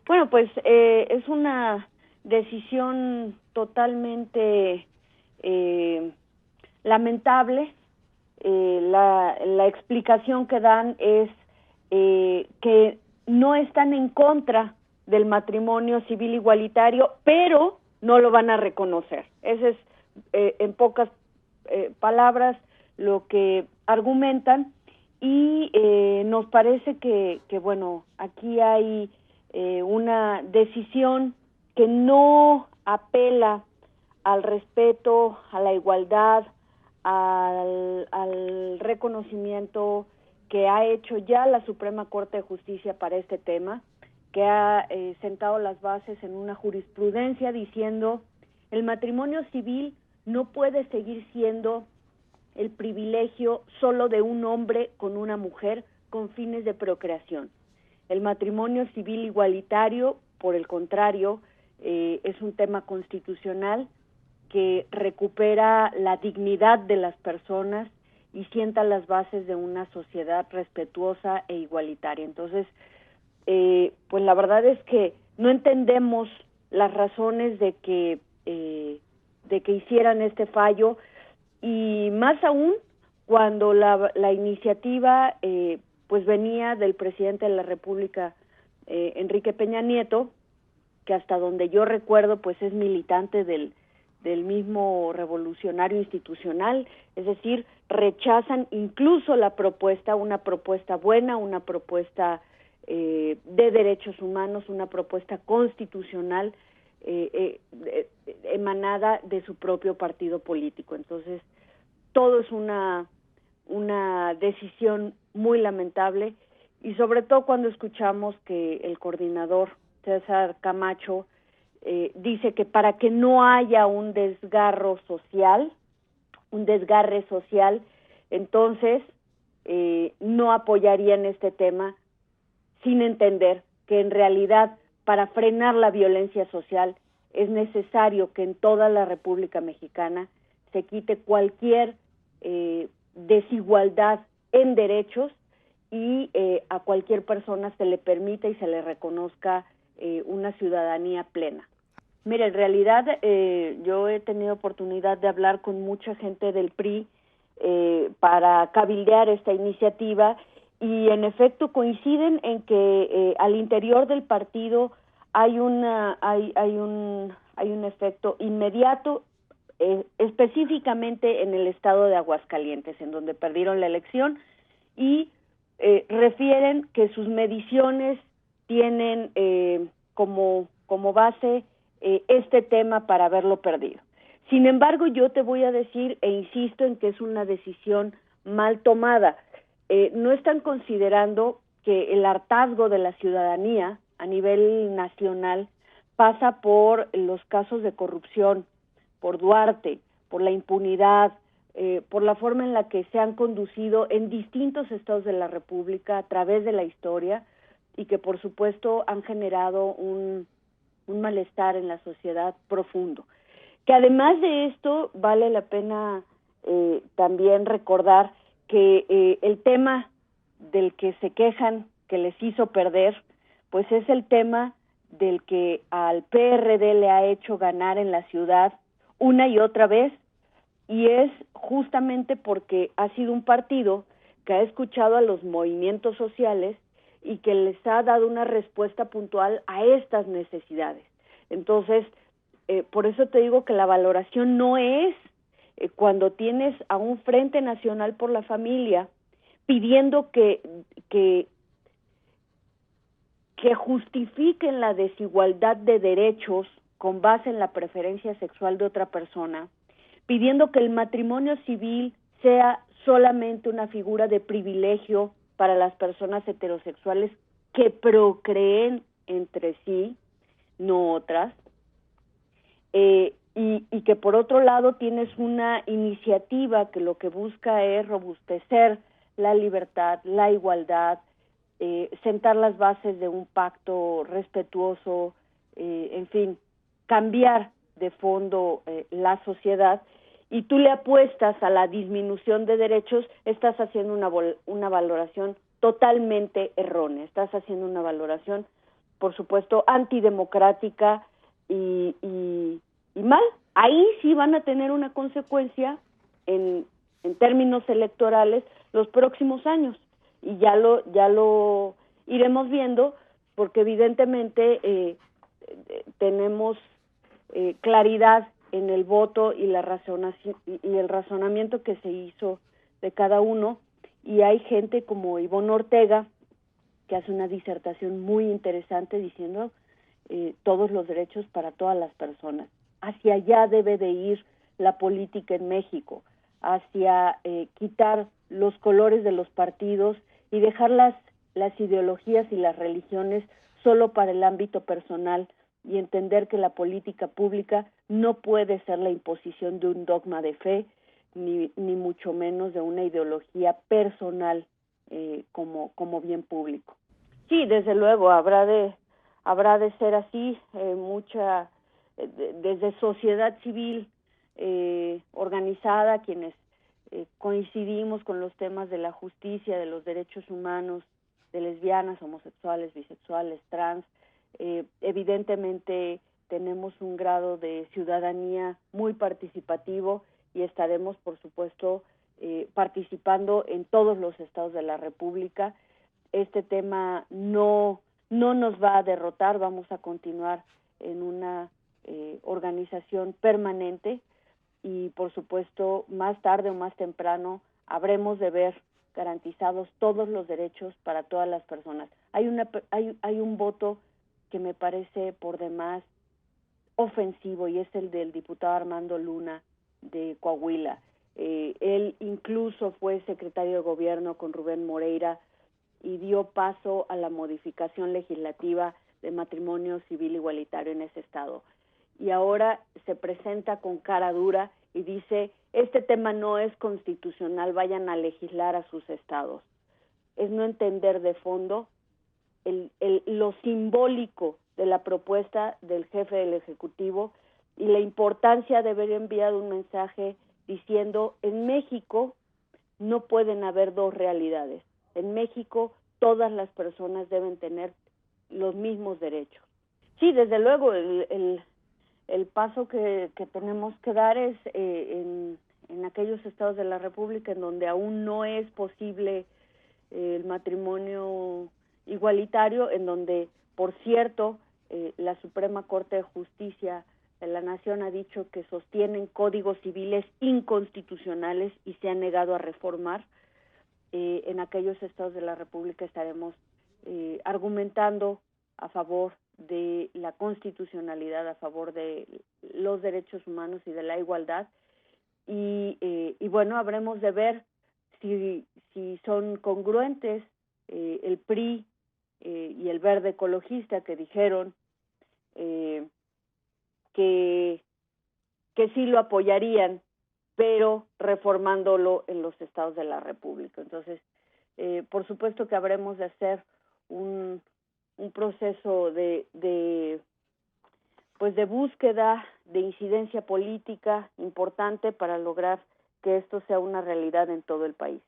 Bueno, pues es una decisión totalmente lamentable. La explicación que dan es que no están en contra del matrimonio civil igualitario, pero no lo van a reconocer. Ese es, en pocas palabras, lo que argumentan, y nos parece que bueno, aquí hay una decisión que no apela al respeto, a la igualdad, al reconocimiento que ha hecho ya la Suprema Corte de Justicia para este tema, que ha sentado las bases en una jurisprudencia diciendo el matrimonio civil no puede seguir siendo el privilegio solo de un hombre con una mujer con fines de procreación. El matrimonio civil igualitario, por el contrario, es un tema constitucional que recupera la dignidad de las personas y sienta las bases de una sociedad respetuosa e igualitaria. Entonces, pues la verdad es que no entendemos las razones de que hicieran este fallo, y más aún cuando la iniciativa pues venía del presidente de la República, Enrique Peña Nieto, que hasta donde yo recuerdo pues es militante del mismo Revolucionario Institucional, es decir, rechazan incluso la propuesta, una propuesta buena, una propuesta de derechos humanos, una propuesta constitucional emanada de su propio partido político. Entonces, todo es una decisión muy lamentable, y sobre todo cuando escuchamos que el coordinador César Camacho dice que para que no haya un desgarre social, entonces no apoyarían este tema, sin entender que en realidad para frenar la violencia social es necesario que en toda la República Mexicana se quite cualquier desigualdad en derechos, y a cualquier persona se le permita y se le reconozca una ciudadanía plena. Mira, en realidad yo he tenido oportunidad de hablar con mucha gente del PRI para cabildear esta iniciativa, y en efecto coinciden en que al interior del partido hay un efecto inmediato, específicamente en el estado de Aguascalientes, en donde perdieron la elección, y refieren que sus mediciones tienen como base este tema para haberlo perdido. Sin embargo, yo te voy a decir e insisto en que es una decisión mal tomada. No están considerando que el hartazgo de la ciudadanía a nivel nacional pasa por los casos de corrupción, por Duarte, por la impunidad, por la forma en la que se han conducido en distintos estados de la República a través de la historia, y que por supuesto han generado un malestar en la sociedad profundo. Que además de esto vale la pena también recordar que el tema del que se quejan que les hizo perder, pues es el tema del que al PRD le ha hecho ganar en la ciudad una y otra vez, y es justamente porque ha sido un partido que ha escuchado a los movimientos sociales y que les ha dado una respuesta puntual a estas necesidades. Entonces, por eso te digo que la valoración no es cuando tienes a un Frente Nacional por la Familia pidiendo que justifiquen la desigualdad de derechos con base en la preferencia sexual de otra persona, pidiendo que el matrimonio civil sea solamente una figura de privilegio para las personas heterosexuales que procreen entre sí, no otras, y que por otro lado tienes una iniciativa que lo que busca es robustecer la libertad, la igualdad, sentar las bases de un pacto respetuoso, en fin, cambiar de fondo la sociedad, y tú le apuestas a la disminución de derechos, estás haciendo una valoración totalmente errónea, estás haciendo una valoración por supuesto, antidemocrática y mal. Ahí sí van a tener una consecuencia en términos electorales los próximos años, y ya lo iremos viendo, porque evidentemente tenemos claridad en el voto y el razonamiento que se hizo de cada uno, y hay gente como Ivonne Ortega que hace una disertación muy interesante diciendo todos los derechos para todas las personas. Hacia allá debe de ir la política en México, hacia quitar los colores de los partidos y dejar las ideologías y las religiones solo para el ámbito personal, y entender que la política pública no puede ser la imposición de un dogma de fe, ni mucho menos de una ideología personal como bien público. Sí, desde luego, habrá de ser así, desde sociedad civil organizada, quienes coincidimos con los temas de la justicia, de los derechos humanos, de lesbianas, homosexuales, bisexuales, trans. Evidentemente tenemos un grado de ciudadanía muy participativo y estaremos, por supuesto, participando en todos los estados de la República. Este tema no nos va a derrotar, vamos a continuar en una organización permanente, y por supuesto más tarde o más temprano habremos de ver garantizados todos los derechos para todas las personas. Hay un voto que me parece por demás ofensivo, y es el del diputado Armando Luna de Coahuila. Él incluso fue secretario de gobierno con Rubén Moreira y dio paso a la modificación legislativa de matrimonio civil igualitario en ese estado. Y ahora se presenta con cara dura y dice, este tema no es constitucional, vayan a legislar a sus estados. Es no entender de fondo lo simbólico de la propuesta del jefe del Ejecutivo y la importancia de haber enviado un mensaje diciendo, en México no pueden haber dos realidades. En México todas las personas deben tener los mismos derechos. Sí, desde luego, el paso que tenemos que dar es en aquellos estados de la República en donde aún no es posible el matrimonio igualitario, en donde, por cierto, la Suprema Corte de Justicia de la Nación ha dicho que sostienen códigos civiles inconstitucionales y se han negado a reformar. En aquellos estados de la República estaremos argumentando a favor de la constitucionalidad, a favor de los derechos humanos y de la igualdad, y bueno, habremos de ver si son congruentes el PRI y el Verde Ecologista, que dijeron que sí lo apoyarían, pero reformándolo en los estados de la República. Entonces, por supuesto que habremos de hacer un proceso de búsqueda, de incidencia política importante para lograr que esto sea una realidad en todo el país.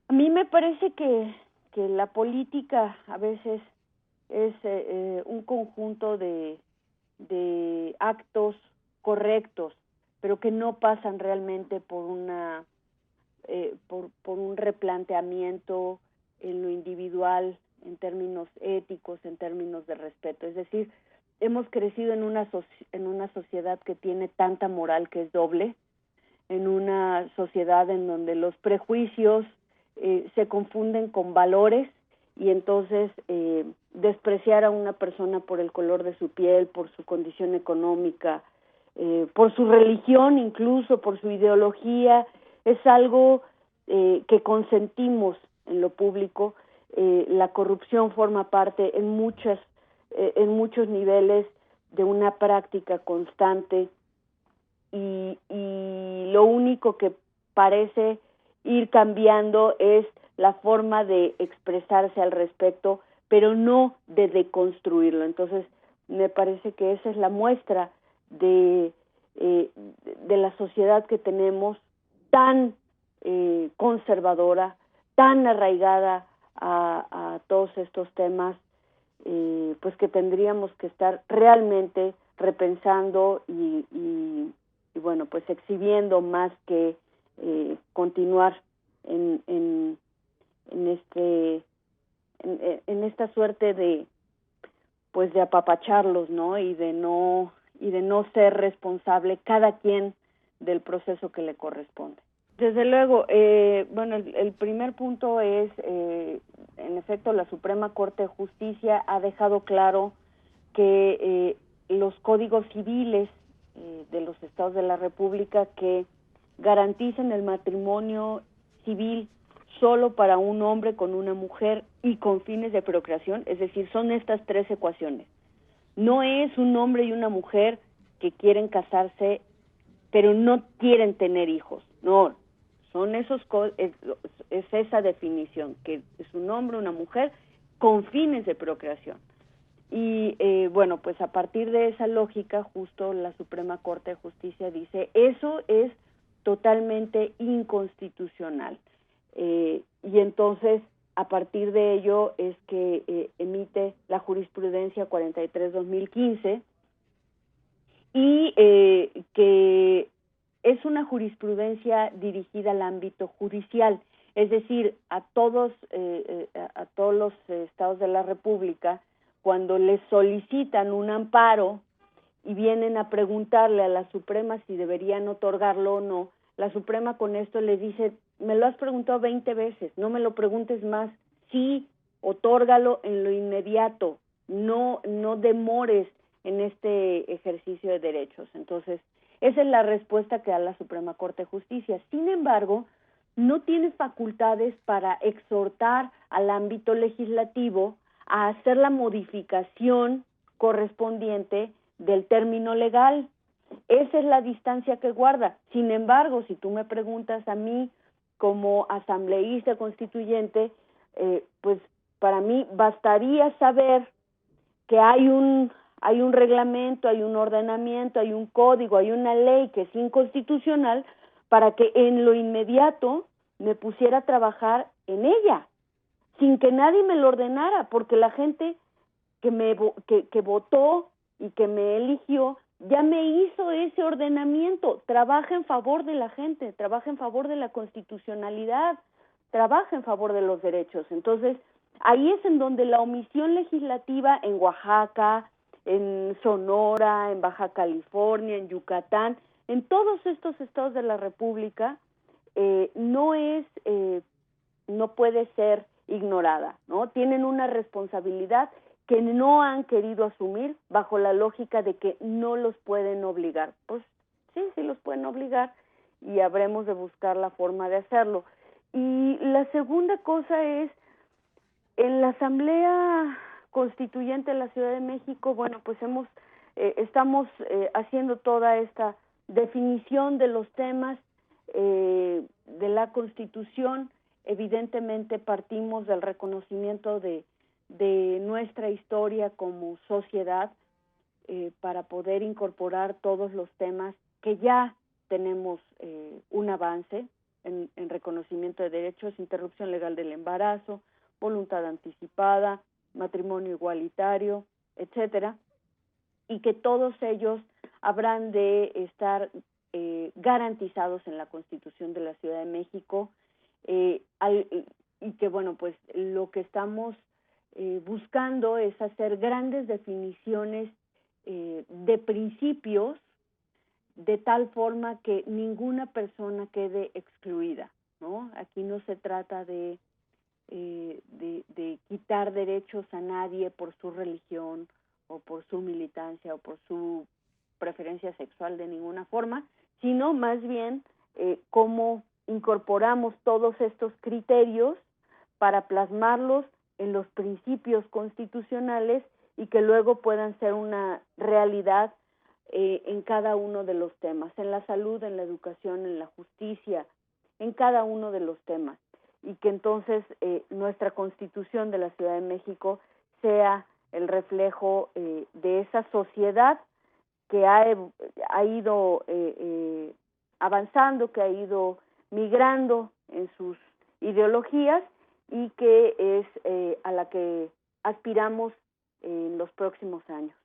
A mí me parece que la política a veces es un conjunto de actos correctos, pero que no pasan realmente por por un replanteamiento en lo individual, en términos éticos, en términos de respeto. Es decir, hemos crecido en una sociedad que tiene tanta moral que es doble, en una sociedad en donde los prejuicios se confunden con valores, y entonces despreciar a una persona por el color de su piel, por su condición económica, por su religión, incluso por su ideología, es algo que consentimos en lo público. La corrupción forma parte en muchos niveles de una práctica constante, y lo único que parece ir cambiando es la forma de expresarse al respecto, pero no de deconstruirlo. Entonces, me parece que esa es la muestra de la sociedad que tenemos, tan conservadora, tan arraigada a todos estos temas pues que tendríamos que estar realmente repensando y bueno, pues exhibiendo más que continuar en esta suerte de pues de apapacharlos, ¿no? Y de no ser responsable cada quien del proceso que le corresponde. Desde luego, bueno, el primer punto es, en efecto, la Suprema Corte de Justicia ha dejado claro que los códigos civiles de los estados de la República que garanticen el matrimonio civil solo para un hombre con una mujer y con fines de procreación, es decir, son estas tres ecuaciones. No es un hombre y una mujer que quieren casarse, pero no quieren tener hijos, no, son es esa definición, que es un hombre, una mujer con fines de procreación. Y bueno, pues a partir de esa lógica, justo la Suprema Corte de Justicia dice, eso es totalmente inconstitucional. Y entonces, a partir de ello es que emite la jurisprudencia 43-2015 y que es una jurisprudencia dirigida al ámbito judicial, es decir, a todos los estados de la República, cuando les solicitan un amparo y vienen a preguntarle a la Suprema si deberían otorgarlo o no, la Suprema con esto les dice, me lo has preguntado 20 veces, no me lo preguntes más, sí, otórgalo en lo inmediato, no demores en este ejercicio de derechos. Entonces, esa es la respuesta que da la Suprema Corte de Justicia. Sin embargo, no tiene facultades para exhortar al ámbito legislativo a hacer la modificación correspondiente del término legal. Esa es la distancia que guarda. Sin embargo, si tú me preguntas a mí como asambleísta constituyente, pues para mí bastaría saber que hay un reglamento, hay un ordenamiento, hay un código, hay una ley que es inconstitucional para que en lo inmediato me pusiera a trabajar en ella, sin que nadie me lo ordenara, porque la gente que votó y que me eligió ya me hizo ese ordenamiento. Trabaja en favor de la gente, trabaja en favor de la constitucionalidad, trabaja en favor de los derechos. Entonces, ahí es en donde la omisión legislativa en Oaxaca, en Sonora, en Baja California, en Yucatán, en todos estos estados de la República, no puede ser ignorada, ¿no? Tienen una responsabilidad que no han querido asumir bajo la lógica de que no los pueden obligar. Pues sí los pueden obligar y habremos de buscar la forma de hacerlo. Y la segunda cosa es, en la Asamblea Constituyente de la Ciudad de México, bueno, pues estamos haciendo toda esta definición de los temas de la Constitución. Evidentemente partimos del reconocimiento de nuestra historia como sociedad para poder incorporar todos los temas que ya tenemos un avance en reconocimiento de derechos, interrupción legal del embarazo, voluntad anticipada, matrimonio igualitario, etcétera, y que todos ellos habrán de estar garantizados en la Constitución de la Ciudad de México, y que bueno, pues lo que estamos buscando es hacer grandes definiciones de principios de tal forma que ninguna persona quede excluida, ¿no? Aquí no se trata de quitar derechos a nadie por su religión o por su militancia o por su preferencia sexual de ninguna forma, sino más bien cómo incorporamos todos estos criterios para plasmarlos en los principios constitucionales y que luego puedan ser una realidad en cada uno de los temas, en la salud, en la educación, en la justicia, en cada uno de los temas, y que entonces nuestra Constitución de la Ciudad de México sea el reflejo de esa sociedad que ha ido avanzando, que ha ido migrando en sus ideologías y que es a la que aspiramos en los próximos años.